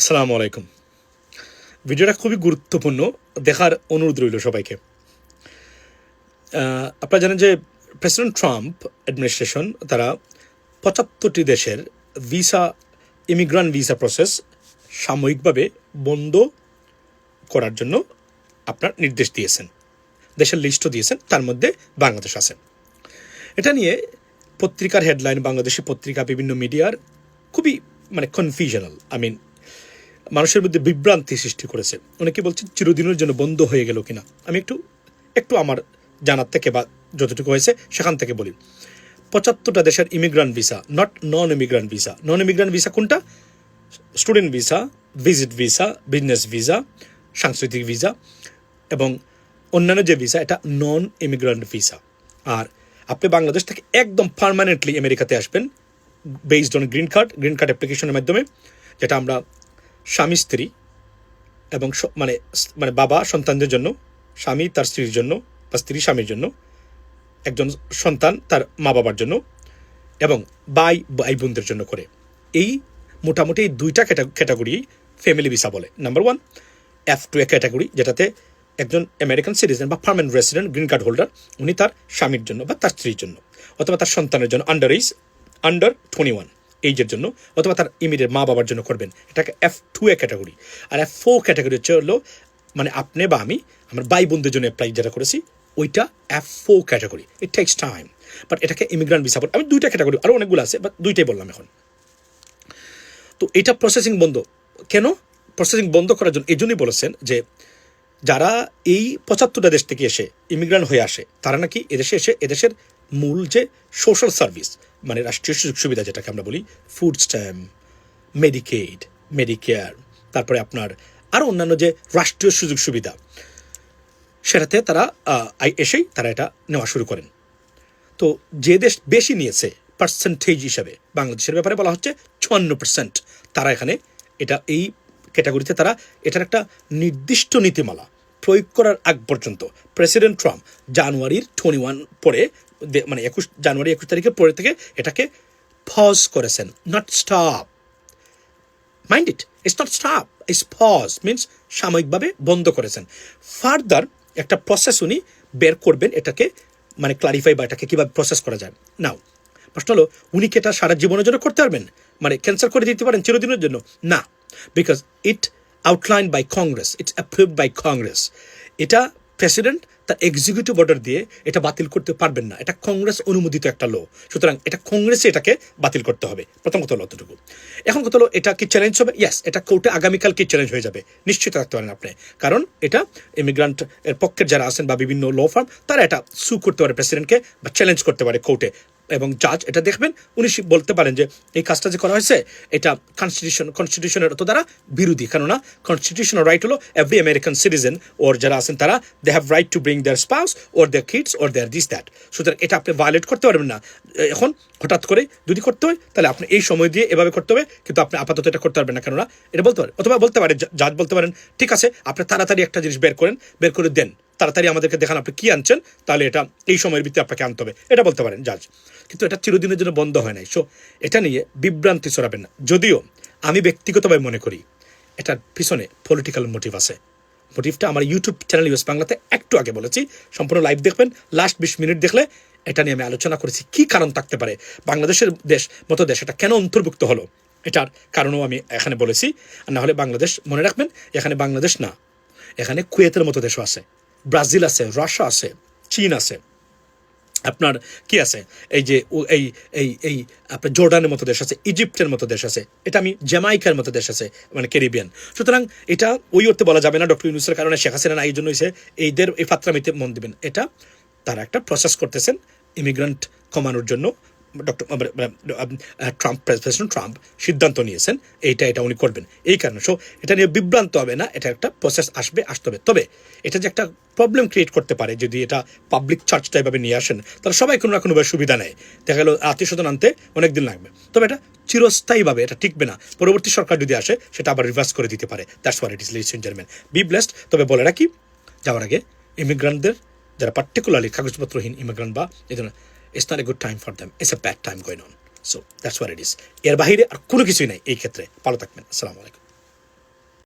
আসসালামু আলাইকুম। ভিডিওটা খুবই গুরুত্বপূর্ণ, দেখার অনুরোধ রইল সবাইকে। আপনারা জানেন যে প্রেসিডেন্ট ট্রাম্প অ্যাডমিনিস্ট্রেশন তারা ৭৫টি দেশের ইমিগ্রান্ট ভিসা প্রসেস সাময়িকভাবে বন্ধ করার জন্য আপনার নির্দেশ দিয়েছেন, দেশের লিস্টও দিয়েছেন, তার মধ্যে বাংলাদেশ আছে। এটা নিয়ে পত্রিকার হেডলাইন, বাংলাদেশি পত্রিকা, বিভিন্ন মিডিয়ার খুবই কনফিউশনাল, মানুষের মধ্যে বিভ্রান্তি সৃষ্টি করেছে। অনেকে বলছে চিরদিনের জন্য বন্ধ হয়ে গেল কিনা। আমি একটু আমার জানার থেকে বা যতটুকু হয়েছে সেখান থেকে বলি। ৭৫টা দেশের immigrant visa, not non immigrant visa. Non immigrant visa কোনটা? Student visa, visit visa, business visa, সাংস্কৃতিক ভিসা এবং অন্যান্য যে ভিসা, এটা নন ইমিগ্রান্ট ভিসা। আর আপনি বাংলাদেশ থেকে একদম পার্মানেন্টলি আমেরিকাতে আসবেন বেসড অন গ্রিন কার্ড অ্যাপ্লিকেশনের মাধ্যমে, যেটা আমরা স্বামী স্ত্রী এবং বাবা সন্তানদের জন্য, স্বামী তার স্ত্রীর জন্য বা স্ত্রী স্বামীর জন্য, একজন সন্তান তার মা বাবার জন্য এবং ভাই বোনদের জন্য করে। এই মোটামুটি এই দুইটা ক্যাটাগরি ফ্যামিলি ভিসা বলে। নাম্বার 1 F2 ক্যাটাগরি, যেটাতে একজন আমেরিকান সিটিজেন বা permanent resident green card holder, উনি তার স্বামীর জন্য বা তার স্ত্রীর জন্য অথবা তার সন্তানের জন্য আন্ডার 21 এইজের জন্য অথবা তার ইমিডিয়েট মা বাবার জন্য করবেন। এটাকে F2 ক্যাটাগরি। আর F4 ক্যাটাগরি হলো আপনি বা আমি আমার ভাই বোনদের জন্য অ্যাপ্লাই যেটা করেছি, ওইটা F4 category. It takes time, but এটাকে ইমিগ্রান্ট ভিসা বলে। আমি দুইটা ক্যাটাগরি, আরও অনেকগুলো আছে, বাট দুইটাই বললাম এখন। তো এটা প্রসেসিং বন্ধ কেন? প্রসেসিং বন্ধ করার জন্য এই জন্যই বলেছেন যে যারা এই ৭৫টা দেশ থেকে এসে ইমিগ্রান্ট হয়ে আসে, তারা নাকি এদেশে এসে এদেশের মূল যে সোশ্যাল সার্ভিস, রাষ্ট্রীয় সুযোগ সুবিধা যেটাকে আমরা বলি, ফুড স্ট্যাম্প, মেডিকেয়ার, তারপরে আপনার আরও অন্যান্য যে রাষ্ট্রীয় সুযোগ সুবিধা, সেটাতে তারা এসেই তারা এটা নেওয়া শুরু করেন। তো যে দেশ বেশি নিয়েছে পার্সেন্টেজ হিসাবে, বাংলাদেশের ব্যাপারে বলা হচ্ছে ৫৪%, তারা এখানে এই ক্যাটাগরিতে তারা এটার একটা নির্দিষ্ট নীতিমালা প্রয়োগ করার আগ পর্যন্ত প্রেসিডেন্ট ট্রাম্প জানুয়ারির 21 পরে, জানুয়ারি 21 তারিখের পরে থেকে এটাকে পজ করেছেন, not stop. Mind it's not stop, it's pause, means সাময়িকভাবে বন্ধ করেছেন। ফার্দার একটা প্রসেস উনি বের করবেন, এটাকে ক্লারিফাই বা এটাকে কীভাবে প্রসেস করা যায়। নাও প্রশ্ন হলো, উনি কি এটা সারা জীবনের জন্য করতে পারবেন? ক্যান্সেল করে দিতে পারেন চিরদিনের জন্য? না, because it outline by Congress, it's approved by Congress. এটা প্রেসিডেন্ট তার এক্সিকিউটিভ অর্ডার দিয়ে এটা বাতিল করতে পারবেন না। এটা কংগ্রেস অনুমোদিত একটা ল, সুতরাং এটা কংগ্রেসে এটাকে বাতিল করতে হবে। প্রথম কথা হলো অতটুকু। এখন কথা হলো, এটা কি চ্যালেঞ্জ হবে? ইয়েস, এটা কোর্টে আগামীকাল কি চ্যালেঞ্জ হয়ে যাবে, নিশ্চিত রাখতে পারেন আপনি। কারণ এটা ইমিগ্রান্ট এর পক্ষের যারা আছেন বা বিভিন্ন ল ফার্ম, তারা এটা সু করতে পারে প্রেসিডেন্টকে বা চ্যালেঞ্জ করতে পারে কোর্টে, এবং জাজ এটা দেখবেন, উনি বলতে পারেন যে এই কাজটা যে করা হয়েছে এটা কনস্টিটিউশনের তো দ্বারা বিরোধী। কেননা কনস্টিটিউশনাল রাইট হলো এভরি আমেরিকান সিটিজেন ওর যারা আছেন তারা they have right to bring their spouse or their kids or their this that. সুতরাং এটা আপনি ভায়োলেট করতে পারবেন না। এখন হঠাৎ করে যদি করতে হয়, তাহলে আপনি এই সময় দিয়ে এভাবে করতে হবে, কিন্তু আপনি আপাতত এটা করতে পারবেন না। কেননা এটা বলতে পারেন, অথবা বলতে পারেন, জাজ বলতে পারেন, ঠিক আছে আপনি তাড়াতাড়ি একটা জিনিস বের করে দেন, তাড়াতাড়ি আমাদেরকে দেখান আপনি কী আনছেন, তাহলে এটা এই সময়ের ভিত্তিতে আপনাকে আনতে হবে, এটা বলতে পারেন জাজ। কিন্তু এটা চিরদিনের জন্য বন্ধ হয় নাই। সো এটা নিয়ে বিভ্রান্তি ছড়াবেন না। যদিও আমি ব্যক্তিগতভাবে মনে করি এটার পিছনে পলিটিক্যাল মোটিভ আছে। মোটিভটা আমার ইউটিউব চ্যানেল ইউএস বাংলাতে একটু আগে বলেছি, সম্পূর্ণ লাইভ দেখবেন, লাস্ট 20 মিনিট দেখলে এটা নিয়ে আমি আলোচনা করেছি কী কারণ থাকতে পারে, বাংলাদেশের মতো দেশ এটা কেন অন্তর্ভুক্ত হলো, এটার কারণও আমি এখানে বলেছি। আর না হলে বাংলাদেশ, মনে রাখবেন, এখানে বাংলাদেশ না, এখানে কুয়েতের মতো দেশও আছে, ব্রাজিল আছে, রাশিয়া আছে, চীন আছে, আপনার কি আছে, এই যে এই আপনার জর্ডানের মতো দেশ আছে, ইজিপ্টের মতো দেশ আছে, এটা আমি জ্যামাইকার মতো দেশ আছে, ক্যারিবিয়ান। সুতরাং এটা ওই অর্থে বলা যাবে না ডক্টর ইউনূসের কারণে শেখ হাসিনা না, এই জন্য হয়েছে এই ফাত্রামিতে মন দিবেন। এটা তারা একটা প্রসেস করতেছেন ইমিগ্রান্ট কমানোর জন্য। প্রেসিডেন্ট ট্রাম্প সিদ্ধান্ত নিয়েছেন এটা উনি করবেন, এই কারণে। সো এটা নিয়ে বিভ্রান্ত হবে না, এটা একটা প্রসেস আসতে হবে। তবে এটা যে একটা প্রবলেম ক্রিয়েট করতে পারে যদি এটা পাবলিক চার্জটা এভাবে নিয়ে আসেন, তাহলে সবাই কোনো না কোনোভাবে সুবিধা নেয়, দেখা গেলো আত্মীয়স্বজন আনতে অনেক দিন লাগবে। তবে এটা চিরস্থায়ীভাবে এটা টিকবে না, পরবর্তী সরকার যদি আসে সেটা আবার রিভার্স করে দিতে পারে। That's what it is, ladies and gentleman, be blessed. তবে বলে রাখি, যাওয়ার আগে ইমিগ্রান্টদের যারা পার্টিকুলারলি কাগজপত্রহীন ইমিগ্রান্ট বা এই ধরনের, it's not a good time for them, it's a bad time going on. So that's what it is. এর বাহিরে আর কোনো কিছুই নাই এই ক্ষেত্রে। ভালো থাকবেন। আসসালামু আলাইকুম।